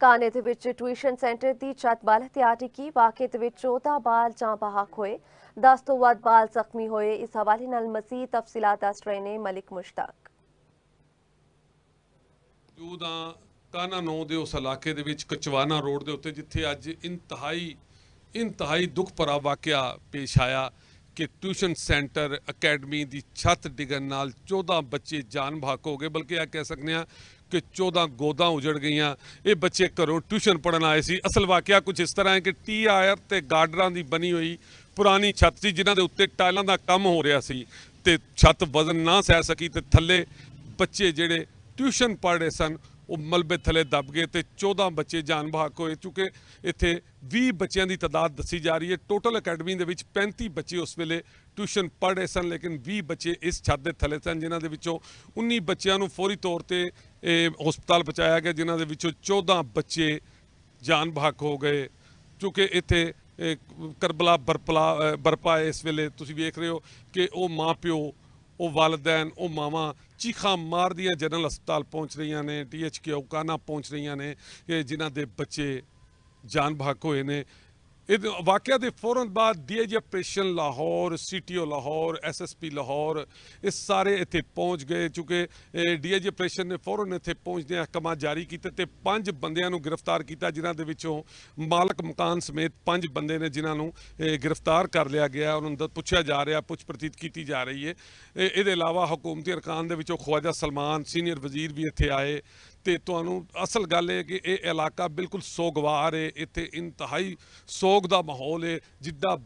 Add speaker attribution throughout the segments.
Speaker 1: ਕਾਨੇ ਦੇ ਵਿੱਚ tuition centre ਦੀ ਛੱਤ ਬਾਲ ਤੇ ਆ ਡਿੱਗੀ। ਵਾਕਿਏ ਦੇ ਵਿੱਚ 14 ਬਾਲ ਜਾਂ ਬਹਾਕ ਹੋਏ, 10 ਤੋਂ ਵੱਧ ਬਾਲ ਜ਼ਖਮੀ ਹੋਏ। ਇਸ ਹਵਾਲੇ ਨਾਲ ਮਜ਼ੀਦ ਤਫਸੀਲਾਤ ਦੱਸ ਰਹੇ ਨੇ ਮਲਿਕ ਮੁਸ਼ਤਾਕ।
Speaker 2: ਕਾਨਾ 9 ਦੇ ਉਸ ਇਲਾਕੇ ਦੇ ਵਿੱਚ ਕਚਵਾਨਾ ਰੋਡ ਦੇ ਉੱਤੇ ਜਿੱਥੇ ਅੱਜ ਇੰਤਹਾਈ ਦੁੱਖ ਭਰਾ ਵਾਕਿਆ ਪੇਸ਼ ਆਇਆ ਕਿ ਟਿਊਸ਼ਨ ਸੈਂਟਰ ਅਕੈਡਮੀ ਦੀ ਛੱਤ ਡਿੱਗਣ ਨਾਲ 14 ਬੱਚੇ ਜਾਨ ਬਹਕ ਹੋ ਗਏ। ਬਲਕਿ ਇਹ ਕਹਿ ਸਕਦੇ ਹਾਂ ਕਿ 14 ਗੋਦਾਂ ਉਜੜ ਗਈਆਂ। ਇਹ ਬੱਚੇ ਘਰੋਂ ਟਿਊਸ਼ਨ ਪੜ੍ਹਨ ਆਏ ਸੀ। ਅਸਲ ਵਾਕਿਆ ਕੁਝ ਇਸ ਤਰ੍ਹਾਂ ਹੈ ਕਿ ਟੀ ਆਇਰ ਤੇ ਗਾਰਡਰਾਂ ਦੀ ਬਣੀ ਹੋਈ ਪੁਰਾਣੀ ਛੱਤ ਸੀ ਜਿਨ੍ਹਾਂ ਦੇ ਉੱਤੇ ਟਾਇਲਾਂ ਦਾ ਕੰਮ ਹੋ ਰਿਹਾ ਸੀ ਤੇ ਛੱਤ ਵਜ਼ਨ ਨਾ ਸਹਿ ਸਕੀ ਤੇ ਥੱਲੇ ਬੱਚੇ ਜਿਹੜੇ ਟਿਊਸ਼ਨ ਪੜ੍ਹ ਰਹੇ ਸਨ ਉਹ ਮਲਬੇ ਥੱਲੇ ਦਬ ਗਏ ਤੇ 14 ਬੱਚੇ ਜਾਨ ਬਹਕ ਹੋਏ। ਚੁੱਕੇ ਇੱਥੇ 20 ਬੱਚਿਆਂ ਦੀ ਤਾਦਾਦ ਦੱਸੀ ਜਾ ਰਹੀ ਹੈ। ਟੋਟਲ ਅਕੈਡਮੀ ਦੇ ਵਿੱਚ 35 ਬੱਚੇ ਉਸ ਵੇਲੇ ਟਿਊਸ਼ਨ ਪੜ੍ਹ ਰਹੇ ਸਨ, ਲੇਕਿਨ 20 ਬੱਚੇ ਇਸ ਛੱਤ ਦੇ ਥੱਲੇ ਸਨ ਜਿਨ੍ਹਾਂ ਦੇ ਵਿੱਚੋਂ 19 ਬੱਚਿਆਂ ਨੂੰ ਫੌਰੀ ਤੌਰ ਤੇ ਹਸਪਤਾਲ ਪਹੁੰਚਾਇਆ ਗਿਆ, ਜਿਨ੍ਹਾਂ ਦੇ ਵਿੱਚੋਂ 14 ਬੱਚੇ ਜਾਨ ਬਹਕ ਹੋ ਗਏ। ਚੁੱਕੇ ਇੱਥੇ ਕਰਬਲਾ ਬਰਪਾ ਇਸ ਵੇਲੇ ਤੁਸੀਂ ਵੇਖ ਰਹੇ ਹੋ ਕਿ ਉਹ ਮਾਂ ਪਿਓ, ਉਹ ਵਾਲदैन, ਉਹ ਮਾਵਾਂ ਚੀਖਾਂ ਮਾਰਦੀਆਂ ਜਨਰਲ ਹਸਪਤਾਲ ਪਹੁੰਚ ਰਹੀਆਂ ਨੇ, THK ਕਾਨਾ ਪਹੁੰਚ ਰਹੀਆਂ ਨੇ ਕਿ ਜਿਨ੍ਹਾਂ ਦੇ ਬੱਚੇ ਜਾਨ ਬਹਕ ਹੋਏ ਨੇ। ਇਹ ਵਾਕਿਆ ਦੇ ਫੌਰਨ ਬਾਅਦ DIG operation Lahore, CTO Lahore, SSP Lahore ਇਹ ਸਾਰੇ ਇੱਥੇ ਪਹੁੰਚ ਗਏ। ਚੁੱਕੇ DIG ਆਪਰੇਸ਼ਨ ਨੇ ਫੌਰਨ ਇੱਥੇ ਪਹੁੰਚਦੇ ਅਹਿਕਾਮਾਤ ਜਾਰੀ ਕੀਤੇ ਤੇ 5 ਬੰਦਿਆਂ ਨੂੰ ਗ੍ਰਿਫਤਾਰ ਕੀਤਾ, ਜਿਨ੍ਹਾਂ ਦੇ ਵਿੱਚੋਂ ਮਾਲਕ ਮਕਾਨ ਸਮੇਤ 5 ਬੰਦੇ ਨੇ ਜਿਨ੍ਹਾਂ ਨੂੰ ਗ੍ਰਿਫਤਾਰ ਕਰ ਲਿਆ ਗਿਆ। ਉਹਨਾਂ ਨੂੰ ਪੁੱਛਿਆ ਜਾ ਰਿਹਾ, ਪੁੱਛ ਪ੍ਰਤੀਤ ਕੀਤੀ ਜਾ ਰਹੀ ਹੈ। ਇਹਦੇ ਇਲਾਵਾ ਹਕੂਮਤੀ ਅਰਕਾਨ ਦੇ ਵਿੱਚੋਂ ਖਵਾਜਾ ਸਲਮਾਨ ਸੀਨੀਅਰ ਵਜ਼ੀਰ ਵੀ ਇੱਥੇ ਆਏ ਤੇ ਤੁਹਾਨੂੰ ਅਸਲ ਗੱਲ ਹੈ ਕਿ ਇਹ ਇਲਾਕਾ ਬਿਲਕੁਲ ਸੋਗਵਾਰ ਹੈ। ਇੱਥੇ ਇੰਤਹਾਈ ਸੋਗ ਦਾ ਮਾਹੌਲ ਹੈ। ਜਿੱਦਾਂ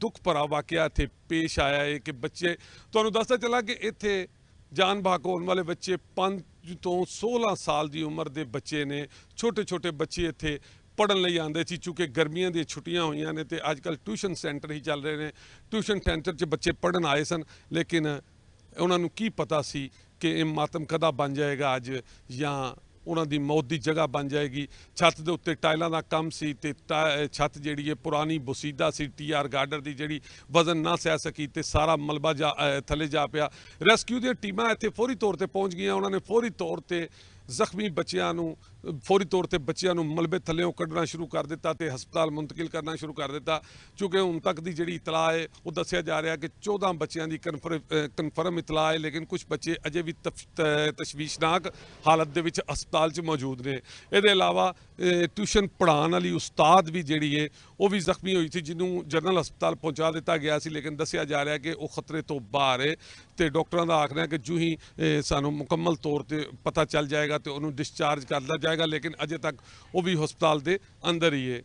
Speaker 2: ਦੁੱਖ ਭਰਾ ਵਾਕਿਆ ਇੱਥੇ ਪੇਸ਼ ਆਇਆ ਹੈ ਕਿ ਬੱਚੇ, ਤੁਹਾਨੂੰ ਦੱਸਦਾ ਚੱਲਾ ਕਿ ਇੱਥੇ ਜਾਨ ਬਹਕ ਹੋਣ ਵਾਲੇ ਬੱਚੇ 5 ਤੋਂ 16 ਸਾਲ ਦੀ ਉਮਰ ਦੇ ਬੱਚੇ ਨੇ। ਛੋਟੇ ਛੋਟੇ ਬੱਚੇ ਇੱਥੇ ਪੜ੍ਹਨ ਲਈ ਆਉਂਦੇ ਸੀ। ਚੂँਕਿ ਗਰਮੀਆਂ ਦੀਆਂ ਛੁੱਟੀਆਂ ਹੋਈਆਂ ਨੇ ਤੇ ਅੱਜ ਕੱਲ੍ਹ ਟਿਊਸ਼ਨ ਸੈਂਟਰ ਹੀ ਚੱਲ ਰਹੇ ਨੇ। ਟਿਊਸ਼ਨ ਸੈਂਟਰ 'ਚ ਬੱਚੇ ਪੜ੍ਹਨ ਆਏ ਸਨ, ਲੇਕਿਨ ਉਹਨਾਂ ਨੂੰ ਕੀ ਪਤਾ ਸੀ ਕਿ ਇਹ ਮਾਤਮ ਕਦਾ ਬਣ ਜਾਏਗਾ ਅੱਜ, ਜਾਂ ਉਹਨਾਂ ਦੀ ਮੌਤ ਦੀ ਜਗ੍ਹਾ ਬਣ ਜਾਏਗੀ। ਛੱਤ ਦੇ ਉੱਤੇ ਟਾਇਲਾਂ ਦਾ ਕੰਮ ਸੀ ਤੇ ਛੱਤ ਜਿਹੜੀ ਹੈ ਪੁਰਾਣੀ ਬੁਸੀਦਾ ਸੀ TR ਗਾਰਡਰ ਦੀ, ਜਿਹੜੀ ਵਜ਼ਨ ਨਾ ਸਹਿ ਸਕੀ ਤੇ ਸਾਰਾ ਮਲਬਾ ਥੱਲੇ ਜਾ ਪਿਆ। ਰੈਸਕਿਊ ਦੀਆਂ ਟੀਮਾਂ ਇੱਥੇ ਫੌਰੀ ਤੌਰ ਤੇ ਪਹੁੰਚ ਗਈਆਂ। ਉਹਨਾਂ ਨੇ ਫੌਰੀ ਤੌਰ ਤੇ ਜ਼ਖਮੀ ਬੱਚਿਆਂ ਨੂੰ ਮਲਬੇ ਥੱਲਿਓਂ ਕੱਢਣਾ ਸ਼ੁਰੂ ਕਰ ਦਿੱਤਾ ਤੇ ਹਸਪਤਾਲ ਮੁੰਤਕਿਲ ਕਰਨਾ ਸ਼ੁਰੂ ਕਰ ਦਿੱਤਾ। ਚੂँਕਿ ਹੁਣ ਤੱਕ ਦੀ ਜਿਹੜੀ ਇਤਲਾਹ ਹੈ ਉਹ ਦੱਸਿਆ ਜਾ ਰਿਹਾ ਕਿ 14 ਬੱਚਿਆਂ ਦੀ ਕਨਫਰਮ ਇਤਲਾਹ ਹੈ, ਲੇਕਿਨ ਕੁਝ ਬੱਚੇ ਅਜੇ ਵੀ ਤਸ਼ਵੀਸ਼ਨਾਕ ਹਾਲਤ ਦੇ ਵਿੱਚ ਹਸਪਤਾਲ 'ਚ ਮੌਜੂਦ ਨੇ। ਇਹਦੇ ਇਲਾਵਾ ਟਿਊਸ਼ਨ ਪੜ੍ਹਾਉਣ ਵਾਲੀ ਉਸਤਾਦ ਵੀ ਜਿਹੜੀ ਹੈ ਉਹ ਵੀ ਜ਼ਖਮੀ ਹੋਈ ਸੀ, ਜਿਹਨੂੰ ਜਨਰਲ ਹਸਪਤਾਲ ਪਹੁੰਚਾ ਦਿੱਤਾ ਗਿਆ ਸੀ, ਲੇਕਿਨ ਦੱਸਿਆ ਜਾ ਰਿਹਾ ਕਿ ਉਹ ਖਤਰੇ ਤੋਂ ਬਾਹਰ ਹੈ ਤੇ ਡਾਕਟਰਾਂ ਦਾ ਆਖਣਾ ਹੈ ਕਿ ਜੋ ਹੀ ਸਾਨੂੰ ਮੁਕੰਮਲ ਤੌਰ ਤੇ ਪਤਾ ਚੱਲ ਜਾਏਗਾ ਤੇ ਉਹਨੂੰ ਡਿਸਚਾਰਜ ਕਰ ਦਿੱਤਾ ਜਾਏਗਾ, ਲੇਕਿਨ ਅਜੇ ਤੱਕ ਉਹ ਵੀ ਹਸਪਤਾਲ ਦੇ ਅੰਦਰ ਹੀ ਹੈ।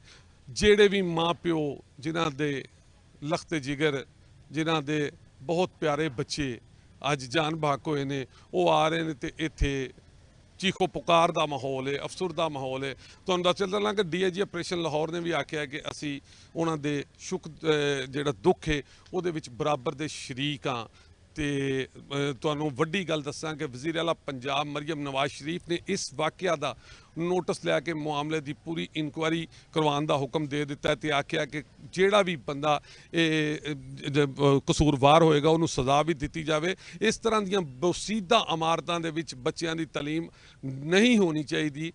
Speaker 2: ਜਿਹੜੇ ਵੀ ਮਾਂ ਪਿਓ ਜਿਨ੍ਹਾਂ ਦੇ ਲਖਤ ਜਿਗਰ, ਜਿਨ੍ਹਾਂ ਦੇ ਬਹੁਤ ਪਿਆਰੇ ਬੱਚੇ ਅੱਜ ਜਾਨ ਬਹਕ ਹੋਏ ਨੇ, ਉਹ ਆ ਰਹੇ ਨੇ ਤੇ ਇੱਥੇ ਚੀਖੋ ਪੁਕਾਰ ਦਾ ਮਾਹੌਲ ਹੈ, ਅਫਸੁਰ ਦਾ ਮਾਹੌਲ ਹੈ। ਤੁਹਾਨੂੰ ਦੱਸ ਚੱਲਦਾ ਕਿ DIG ਆਪਰੇਸ਼ਨ ਲਾਹੌਰ ਨੇ ਵੀ ਆਖਿਆ ਕਿ ਅਸੀਂ ਉਹਨਾਂ ਦੇ ਜਿਹੜਾ ਦੁੱਖ ਹੈ ਉਹਦੇ ਵਿੱਚ ਬਰਾਬਰ ਦੇ ਸ਼ਰੀਕ ਹਾਂ। ਤੇ ਤੁਹਾਨੂੰ ਵੱਡੀ ਗੱਲ ਦੱਸਾਂ ਕਿ ਵਜ਼ੀਰ ਆਲਾ ਪੰਜਾਬ ਮਰੀਮ ਨਵਾਜ਼ ਸ਼ਰੀਫ ਨੇ ਇਸ ਵਾਕਿਆ ਦਾ ਨੋਟਿਸ ਲੈ ਕੇ ਮਾਮਲੇ ਦੀ ਪੂਰੀ ਇਨਕੁਆਇਰੀ ਕਰਵਾਉਣ ਦਾ ਹੁਕਮ ਦੇ ਦਿੱਤਾ ਤੇ ਆਖਿਆ ਕਿ ਜਿਹੜਾ ਵੀ ਬੰਦਾ ਕਸੂਰਵਾਰ ਹੋਏਗਾ ਉਹਨੂੰ ਸਜ਼ਾ ਵੀ ਦਿੱਤੀ ਜਾਵੇ। ਇਸ ਤਰ੍ਹਾਂ ਦੀਆਂ ਬਸੀਦਾ ਇਮਾਰਤਾਂ ਦੇ ਵਿੱਚ ਬੱਚਿਆਂ ਦੀ ਤਾਲੀਮ ਨਹੀਂ ਹੋਣੀ ਚਾਹੀਦੀ।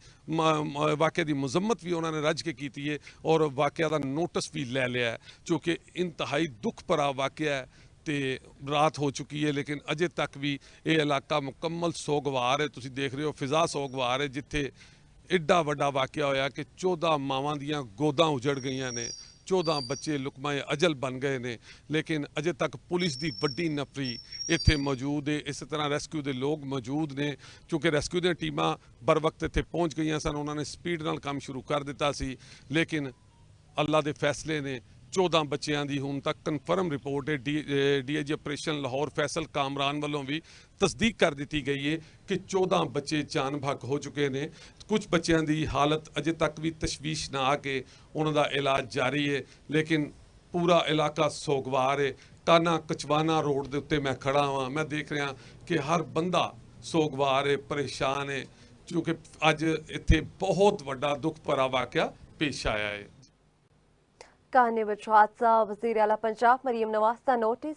Speaker 2: ਵਾਕਿਆ ਦੀ ਮੁਜ਼ੰਮਤ ਵੀ ਉਹਨਾਂ ਨੇ ਰੱਜ ਕੇ ਕੀਤੀ ਹੈ ਔਰ ਵਾਕਿਆ ਦਾ ਨੋਟਿਸ ਵੀ ਲੈ ਲਿਆ ਹੈ, ਕਿਉਂਕਿ ਇੰਤਹਾਈ ਦੁੱਖ ਭਰਾ ਵਾਕਿਆ ਹੈ ਤੇ ਰਾਤ ਹੋ ਚੁੱਕੀ ਹੈ, ਲੇਕਿਨ ਅਜੇ ਤੱਕ ਵੀ ਇਹ ਇਲਾਕਾ ਮੁਕੰਮਲ ਸੋਗਵਾਰ ਹੈ। ਤੁਸੀਂ ਦੇਖ ਰਹੇ ਹੋ ਫਿਜ਼ਾ ਸੋਗਵਾਰ ਹੈ, ਜਿੱਥੇ ਐਡਾ ਵੱਡਾ ਵਾਕਿਆ ਹੋਇਆ ਕਿ 14 ਮਾਵਾਂ ਦੀਆਂ ਗੋਦਾਂ ਉਜੜ ਗਈਆਂ ਨੇ, 14 ਬੱਚੇ ਲੁਕਮਾਏ ਅਜਲ ਬਣ ਗਏ ਨੇ, ਲੇਕਿਨ ਅਜੇ ਤੱਕ ਪੁਲਿਸ ਦੀ ਵੱਡੀ ਨਫਰੀ ਇੱਥੇ ਮੌਜੂਦ ਹੈ। ਇਸੇ ਤਰ੍ਹਾਂ ਰੈਸਕਿਊ ਦੇ ਲੋਕ ਮੌਜੂਦ ਨੇ, ਕਿਉਂਕਿ ਰੈਸਕਿਊ ਦੀਆਂ ਟੀਮਾਂ ਬਰ ਵਕਤ ਇੱਥੇ ਪਹੁੰਚ ਗਈਆਂ ਸਨ। ਉਹਨਾਂ ਨੇ ਸਪੀਡ ਨਾਲ ਕੰਮ ਸ਼ੁਰੂ ਕਰ ਦਿੱਤਾ ਸੀ, ਲੇਕਿਨ ਅੱਲਾ ਦੇ ਫੈਸਲੇ ਨੇ 14 ਬੱਚਿਆਂ ਦੀ ਹੁਣ ਤੱਕ ਕਨਫਰਮ ਰਿਪੋਰਟ ਹੈ। DIG ਆਪਰੇਸ਼ਨ ਲਾਹੌਰ ਫੈਸਲ ਕਾਮਰਾਨ ਵੱਲੋਂ ਵੀ ਤਸਦੀਕ ਕਰ ਦਿੱਤੀ ਗਈ ਹੈ ਕਿ 14 ਬੱਚੇ ਜਾਨ ਬਹਕ ਹੋ ਚੁੱਕੇ ਨੇ। ਕੁਝ ਬੱਚਿਆਂ ਦੀ ਹਾਲਤ ਅਜੇ ਤੱਕ ਵੀ ਤਸ਼ਵੀਸ਼ਨਾਕ ਹੈ, ਉਹਨਾਂ ਦਾ ਇਲਾਜ ਜਾਰੀ ਹੈ, ਲੇਕਿਨ ਪੂਰਾ ਇਲਾਕਾ ਸੋਗਵਾਰ ਹੈ। ਕਾਨਾ ਕਚਵਾਨਾ ਰੋਡ ਦੇ ਉੱਤੇ ਮੈਂ ਖੜਾ ਹਾਂ, ਮੈਂ ਦੇਖ ਰਿਹਾ ਕਿ ਹਰ ਬੰਦਾ ਸੋਗਵਾਰ ਹੈ, ਪਰੇਸ਼ਾਨ ਹੈ, ਕਿਉਂਕਿ ਅੱਜ ਇੱਥੇ ਬਹੁਤ ਵੱਡਾ ਦੁੱਖ ਭਰਾ ਵਾਕਿਆ ਪੇਸ਼ ਆਇਆ ਹੈ।
Speaker 1: ਕਾਨੇ ਵਿੱਚ ਹਾਦਸਾ, ਵਜ਼ੀਰ ਆਲਾ ਪੰਜਾਬ ਮਰੀਮ ਨਵਾਜ਼ ਦਾ ਨੋਟਿਸ